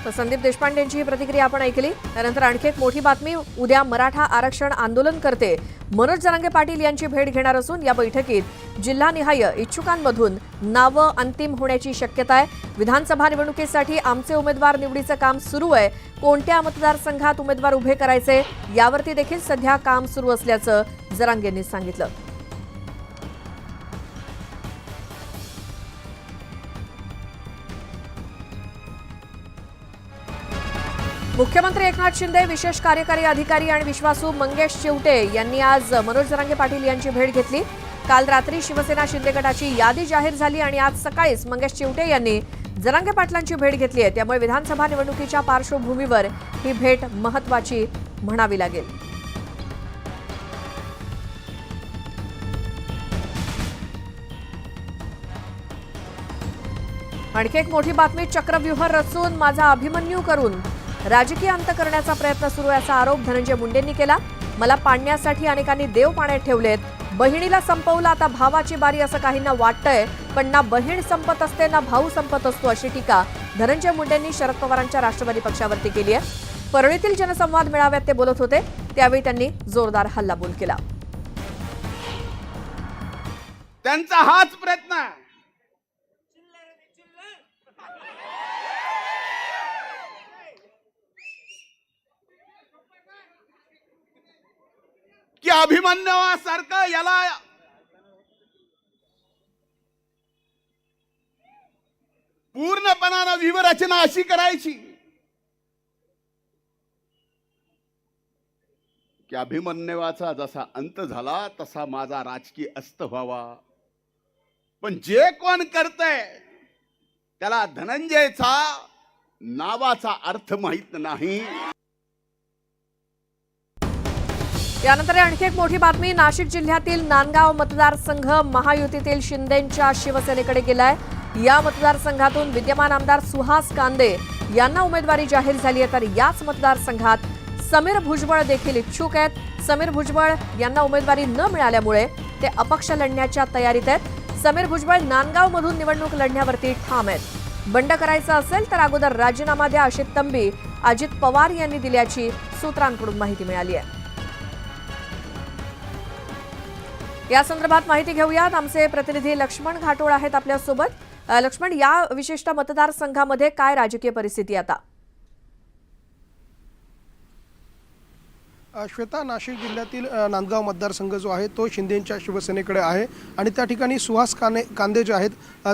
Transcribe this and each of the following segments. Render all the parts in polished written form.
तर संदीप देशपांडेंची प्रतिक्रिया आपण ऐकली। त्यानंतर आणखी एक मोठी बातमी, उद्या मराठा आरक्षण आंदोलन करते मनोज जरांगे पाटील यांची भेट घेणार असून या बैठकीत जिल्हानिहाय इच्छुकांमधून नावं अंतिम होण्याची शक्यता आहे। विधानसभा निवडणुकीसाठी आमचे उमेदवार निवडीचं काम सुरू आहे। कोणत्या मतदारसंघात उमेदवार उभे करायचे यावरती देखील सध्या काम सुरू असल्याचं जरांगेंनी सांगितलं। मुख्यमंत्री एकनाथ शिंदे, विशेष कार्यकारी अधिकारी आणि विश्वासू मंगेश चिवटे यांनी आज मनोज जरांगे पाटील यांची भेट घेतली। काल रात्री शिवसेना शिंदे गटाची यादी जाहीर झाली आणि आज सकाळीच मंगेश चिवटे यांनी जरांगे पाटलांची भेट घेतली आहे। त्यामुळे विधानसभा निवडणुकीच्या पार्श्वभूमीवर ही भेट महत्त्वाची म्हणावी लागेल। आणखी एक मोठी बातमी, चक्रव्यूह रचून माझा अभिमन्यू करून राजकीय अंत करण्याचा प्रयत्न सुरू आहे असा आरोप धनंजय मुंडेंनी केला। मला पाडण्यासाठी अनेकांनी देव पाण्यात ठेवलेत, बहिणीला संपवलं, आता भावाची बारी असं काहींना वाटतंय, पण ना बहीण संपत असते ना भाऊ संपत असतो अशी टीका धनंजय मुंडेंनी शरद पवारांच्या राष्ट्रवादी पक्षावरती केली आहे। परळीतील जनसंवाद मेळाव्यात ते बोलत होते, त्यावेळी त्यांनी जोरदार हल्लाबोल केला। त्यांचा हाच प्रयत्न आहे की अभिमन्यूसारखं याला पूर्णपणानं व्यूहरचना अशी करायची की अभिमन्यूचा जसा अंत झाला तसा माझा राजकीय अस्त व्हावा। पण जे कोण करतंय त्याला धनंजयचा नावाचा अर्थ माहित नाही। यानंतर आणखी एक मोठी बातमी, नाशिक जिल्ह्यातील नांदगाव मतदारसंघ महायुतीतील शिंदेंच्या शिवसेनेकडे गेलाय। या मतदारसंघातून विद्यमान आमदार सुहास कांदे यांना उमेदवारी जाहीर झाली आहे, तर याच मतदारसंघात समीर भुजबळ देखील इच्छुक आहेत। समीर भुजबळ यांना उमेदवारी न मिळाल्यामुळे ते अपक्ष लढण्याच्या तयारीत आहेत। समीर भुजबळ नांदगावमधून निवडणूक लढण्यावरती ठाम आहेत। बंड करायचं असेल तर अगोदर राजीनामा द्या अशी तंबी अजित पवार यांनी दिल्याची सूत्रांकडून माहिती मिळाली आहे। या संदर्भात माहिती घेऊयात, आमचे प्रतिनिधी लक्ष्मण घाटोळ आहेत आपल्यासोबत। लक्ष्मण, या विशिष्ट मतदारसंघामध्ये काय राजकीय परिस्थिती आता? श्वेता, नाशिक जिल्ह्यातील नांदगाव मतदारसंघ जो आहे तो शिंदेंच्या शिवसेनेकडे आहे आणि त्या ठिकाणी सुहास कांदे जे आहेत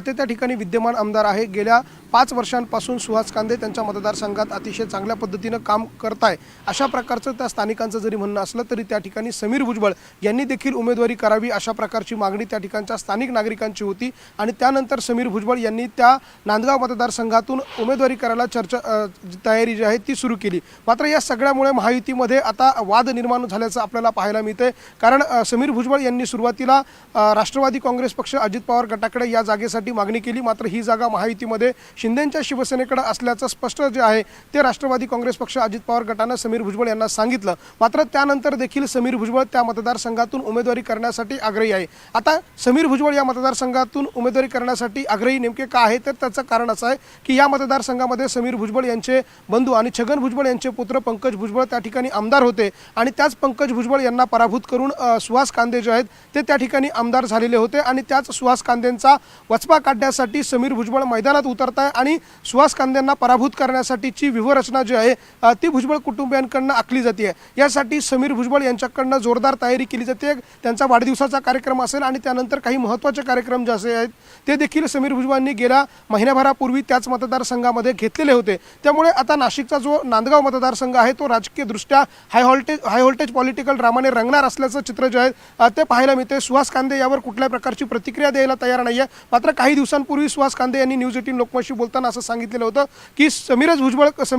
ते त्या ठिकाणी विद्यमान आमदार आहे। गेल्या 5 वर्षांपासून सुहास कांदे त्यांच्या मतदारसंघात अतिशय चांगल्या पद्धतीनं काम करत आहे अशा प्रकारचं त्या स्थानिकांचं जरी म्हणणं असलं तरी त्या ठिकाणी समीर भुजबळ यांनी देखील उमेदवारी करावी अशा प्रकारची मागणी त्या ठिकाणच्या स्थानिक नागरिकांची होती आणि त्यानंतर समीर भुजबळ यांनी त्या नांदगाव मतदारसंघातून उमेदवारी करायला तयारी जी आहे ती सुरू केली। मात्र या सगळ्यामुळे महायुतीमध्ये आता वाद निर्माण झाल्याचं आपल्याला पाहायला मिळते, कारण समीर भुजबळ यांनी सुरुवातीला राष्ट्रवादी काँग्रेस पक्ष अजित पवार गटाकडे या जागेसाठी मागणी केली, मात्र ही जागा महायुतीमध्ये शिंदेंच्या शिवसेनेकडे असल्याचं स्पष्ट जे आहे ते राष्ट्रवादी काँग्रेस पक्ष अजित पवार गटानं समीर भुजबळ यांना सांगितलं। मात्र त्यानंतर देखील समीर भुजबळ त्या मतदारसंघातून उमेदवारी करण्यासाठी आग्रही आहे। आता समीर भुजबळ या मतदारसंघातून उमेदवारी करण्यासाठी आग्रही नेमके का आहे, तर त्याचं कारण असं आहे की या मतदारसंघामध्ये समीर भुजबळ यांचे बंधू आणि छगन भुजबळ यांचे पुत्र पंकज भुजबळ त्या ठिकाणी आमदार होते आणि त्याच पंकज भुजबळ यांना पराभूत करून सुहास कांदे जे आहेत ते त्या ठिकाणी आमदार झालेले होते आणि त्याच सुहास कांदेंचा वचपा काढण्यासाठी समीर भुजबळ मैदानात उतरत आहे आणि सुहास कांदेंना पराभूत करण्यासाठीची व्यूहरचना जी आहे ती भुजबळ कुटुंबियांकडून आखली जाते। यासाठी समीर भुजबळ यांच्याकडनं जोरदार तयारी केली जाते। त्यांचा वाढदिवसाचा कार्यक्रम असेल आणि त्यानंतर काही महत्त्वाचे कार्यक्रम जे असे आहेत ते देखील समीर भुजबळांनी गेल्या महिन्याभरापूर्वी त्याच मतदारसंघामध्ये घेतलेले होते। त्यामुळे आता नाशिकचा जो नांदगाव मतदारसंघ आहे तो राजकीयदृष्ट्या हाय व्होल्टेज पॉलिटिकल ड्रामाने रंगणार असल्याचं चित्र जे आहे ते पाहायला मिळते। सुहास कांदे यावर कुठल्याही प्रकारची प्रतिक्रिया द्यायला तयार नाही आहे। मात्र काही दिवसांपूर्वी सुहास कांदे यांनी न्यूज 18 लोकमतशी बोलताना असं सांगितलेलं होतं की समीर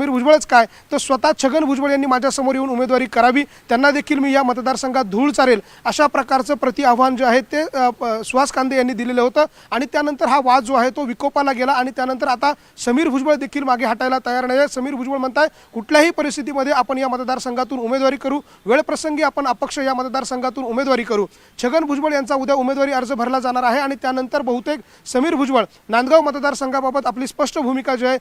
भुजबळच काय तर स्वतः छगन भुजबळ यांनी माझ्यासमोर येऊन उमेदवारी करावी, त्यांना देखील मी या मतदारसंघात धूळ चारेल अशा प्रकारचं प्रति आव्हान जे आहे ते सुहास कांदे यांनी दिलेलं होतं आणि त्यानंतर हा वाद जो आहे तो विकोपाला गेला आणि त्यानंतर आता समीर भुजबळ देखील मागे हटायला तयार नाही आहे। समीर भुजबळ म्हणताय कुठल्याही परिस्थितीमध्ये आपण या मतदारसंघातून उमेदवारी करू, वेळप्रसंगी आपण अपक्ष या मतदारसंघातून उमेदवारी करू। छगन भुजबळ यांचा उद्या उमेदवारी अर्ज भरला जाणार आहे आणि त्यानंतर बहुतेक समीर भुजबळ नांदगाव मतदारसंघाबाबत आपली स्पष्ट भूमिका जी आहे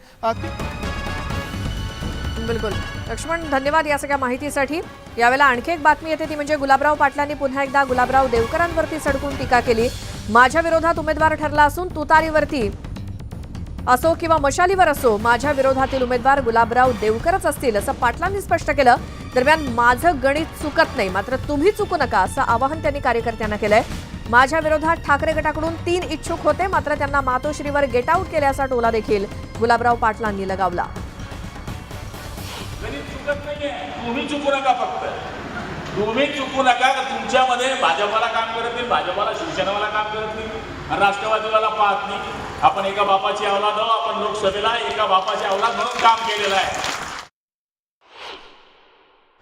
बिलकुल. लक्ष्मण, धन्यवाद या सगळ्या माहितीसाठी. यावेळेला आणखी एक बातमी येते ती म्हणजे गुलाबराव पाटलांनी पुन्हा एकदा गुलाबराव देवकरांवरती सडकून टीका केली. माझ्या विरोधात उमेदवार ठरला असून तुतारीवरती असो किंवा मशालीवर असो, माझ्या विरोधातील उमेदवार गुलाबराव देवकरच असतील असं पाटलांनी स्पष्ट केलं. दरम्यान माझं गणित चुकत नाही, मात्र तुम्ही चुकू नका असं आवाहन त्यांनी कार्यकर्त्यांना केलंय. माझ्या विरोधात ठाकरे गटाकडून 3 इच्छुक होते, मात्र त्यांना मातोश्रीवर गेट आऊट केल्याचा टोला देखील गुलाबराव पाटलांनी लगावला. गणित चुकत नाहीये, तुम्ही चुकू नका. फक्त तुम्ही चुकू नका. तुमच्यामध्ये भाजपाला काम करत नाही, भाजपाला शिवसेनेला काम करत नाही, राष्ट्रवादीला पाहत नाही. आपण एका बापाची औलाद आहो. आपण लोकसभेला एका बापाची औलाद म्हणून काम केलेलं आहे.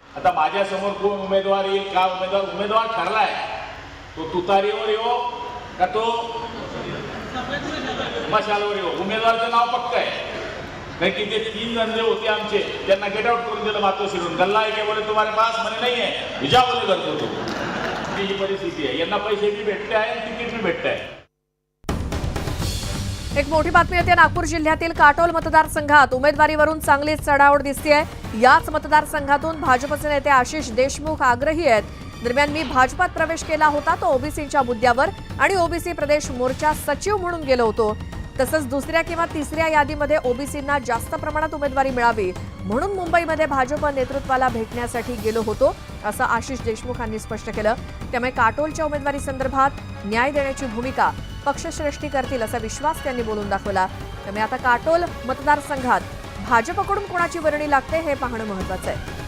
आता माझ्या समोर कोण उमेदवार येईल, का उमेदवार ठरलाय, तो तुतारीवर येऊ का तो मशालवर येऊ, उमेदवाराचं नाव पक्क आहे. कारण की ते 3 जण जे होते आमचे, त्यांना गेट आउट करून दिलं मातोश्रीवरून. गल्ला आहे के बोले तुम्हारे पास, म्हणे नाही आहे, विजा बोले करतो तो. ही परिस्थिती आहे. यांना पैसे बी भेटते आहे, तिकीट बी भेटत आहे. एक मोठी बातमी येते नागपूर जिल्ह्यातील काटोल मतदारसंघात उमेदवारीवरून चांगलीच चढाओढ दिसतेय. याच मतदारसंघातून भाजपचे नेते आशिष देशमुख आग्रही आहेत. दरम्यान मी भाजपात प्रवेश केला होता तो ओबीसीच्या मुद्द्यावर आणि ओबीसी प्रदेश मोर्चा सचिव म्हणून गेलो होतो. तसंच दुसऱ्या किंवा तिसऱ्या यादीमध्ये ओबीसींना जास्त प्रमाणात उमेदवारी मिळावी म्हणून मुंबईमध्ये भाजप नेतृत्वाला भेटण्यासाठी गेलो होतो असं आशिष देशमुखांनी स्पष्ट केलं. त्यामुळे काटोलच्या उमेदवारी संदर्भात न्याय देण्याची भूमिका पक्षश्रेष्ठी करतील असा विश्वास त्यांनी बोलून दाखवला. त्यामुळे आता काटोल मतदारसंघात भाजपकडून कोणाची वर्णी लागते हे पाहणं महत्त्वाचं आहे.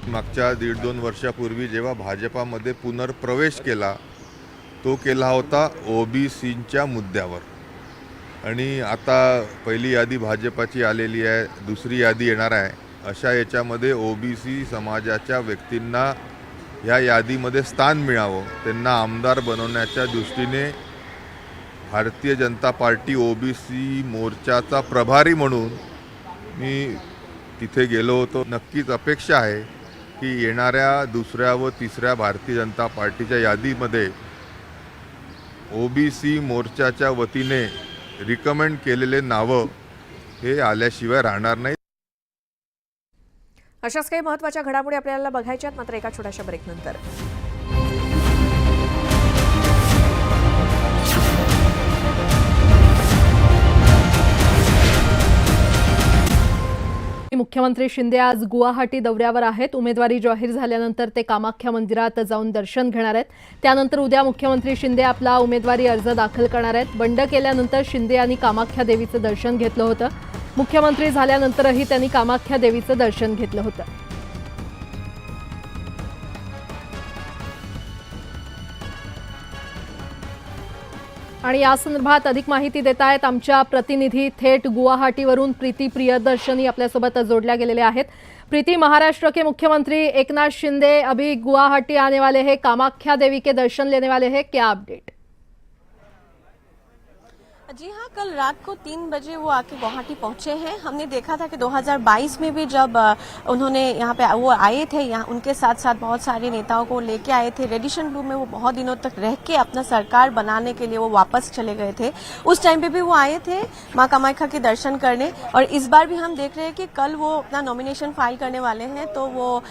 मागच्या 1.5-2 वर्षापूर्वी जेव्हा भाजपामध्ये पुनर्प्रवेश केला, तो केला होता ओबीसींच्या मुद्द्यावर. आणि आता पहिली यादी भाजपाची आलेली आहे, दुसरी यादी येणार आहे. अशा याच्यामध्ये ओबीसी समाजाच्या व्यक्तींना या यादीमध्ये स्थान मिळावं, त्यांना आमदार बनवण्याच्या दृष्टीने भारतीय जनता पार्टी ओबीसी मोर्चाचा प्रभारी म्हणून मी तिथे गेलो होतो. नक्कीच अपेक्षा आहे की येणाऱ्या दुसऱ्या व तिसऱ्या भारतीय जनता पार्टीच्या यादीमध्ये ओबीसी मोर्चाच्या वतीने रिकमेंड केलेले नावं हे आल्याशिवाय राहणार नाही. अशाच काही महत्त्वाच्या घडामोडी आपल्याला बघायच्यात, मात्र एका छोट्याशा ब्रेकनंतर. मुख्यमंत्री शिंदे आज गुवाहाटी दौऱ्यावर आहेत. उमेदवारी जाहीर झाल्यानंतर ते कामाख्या मंदिरात जाऊन दर्शन घेणार आहेत. त्यानंतर उद्या मुख्यमंत्री शिंदे आपला उमेदवारी अर्ज दाखल करणार आहेत. बंड केल्यानंतर शिंदे यांनी कामाख्या देवीचं दर्शन घेतलं होतं. मुख्यमंत्री झाल्यानंतरही त्यांनी कामाख्या देवीचं दर्शन घेतलं होतं. आणि या संदर्भात अधिक माहिती देत आहेत आमच्या प्रतिनिधी थेट गुवाहाटीवरून प्रीती प्रियदर्शनी आपल्यासोबत जोडल्या गेलेले आहेत. प्रीती, महाराष्ट्र के मुख्यमंत्री एकनाथ शिंदे अभी गुवाहाटी आने वाले हैं, कामाख्या देवी के दर्शन लेने वाले हैं, क्या अपडेट? जी हाँ, कल रात को 3 बजे वो आके गुवाहाटी पहुंचे हैं. हमने देखा था कि 2022 में भी जब उन्होंने यहाँ पे वो आए थे, यहाँ उनके साथ साथ बहुत सारे नेताओं को लेके आए थे. रेडिशन ब्लू में वो बहुत दिनों तक रह के अपना सरकार बनाने के लिए वो वापस चले गए थे. उस टाइम पे भी वो आए थे माँ कामाख्या के दर्शन करने. और इस बार भी हम देख रहे हैं कि कल वो अपना नॉमिनेशन फाइल करने वाले हैं. तो वो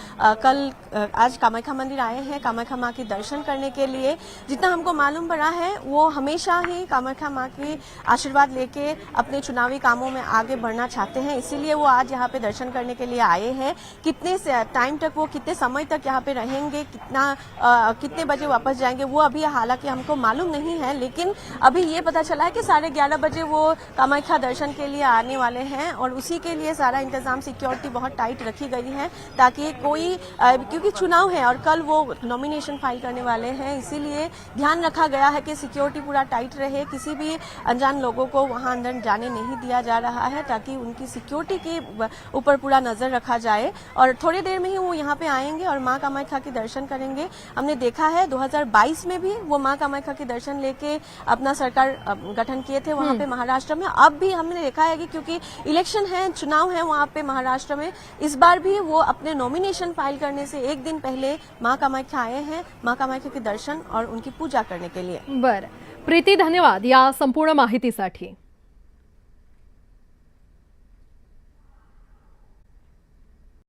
कल आज कामाख्या मंदिर आए हैं कामाख्या माँ के दर्शन करने के लिए. जितना हमको मालूम पड़ा है वो हमेशा ही कामाख्या माँ की आशीर्वाद लेके अपने चुनावी कामों में आगे बढ़ना चाहते हैं. इसीलिए वो आज यहाँ पे दर्शन करने के लिए आए हैं. कितने टाइम तक वो कितने समय तक यहाँ पे रहेंगे, कितने बजे वापस जाएंगे, वो अभी हालांकि हमको मालूम नहीं है. लेकिन अभी ये पता चला है कि 11:30 बजे वो कामाख्या दर्शन के लिए आने वाले हैं. और उसी के लिए सारा इंतजाम, सिक्योरिटी बहुत टाइट रखी गई है ताकि कोई, क्योंकि चुनाव है और कल वो नॉमिनेशन फाइल करने वाले हैं, इसीलिए ध्यान रखा गया है कि सिक्योरिटी पूरा टाइट रहे. किसी भी अनजान लोगों को वहां अंदर जाने नहीं दिया जा रहा है ताकि उनकी सिक्योरिटी के ऊपर पूरा नजर रखा जाए. और थोड़ी देर में ही वो यहाँ पे आएंगे और माँ कामाख्या के दर्शन करेंगे. हमने देखा है 2022 में भी वो माँ कामाख्या के दर्शन लेके अपना सरकार गठन किए थे वहां पे महाराष्ट्र में. अब भी हमने देखा है कि क्योंकि इलेक्शन है, चुनाव है वहां पे महाराष्ट्र में, इस बार भी वो अपने नॉमिनेशन फाइल करने से एक दिन पहले माँ कामाख्या आए हैं माँ कामाख्या के दर्शन और उनकी पूजा करने के लिए. बरं प्रीती, धन्यवाद या संपूर्ण माहितीसाठी.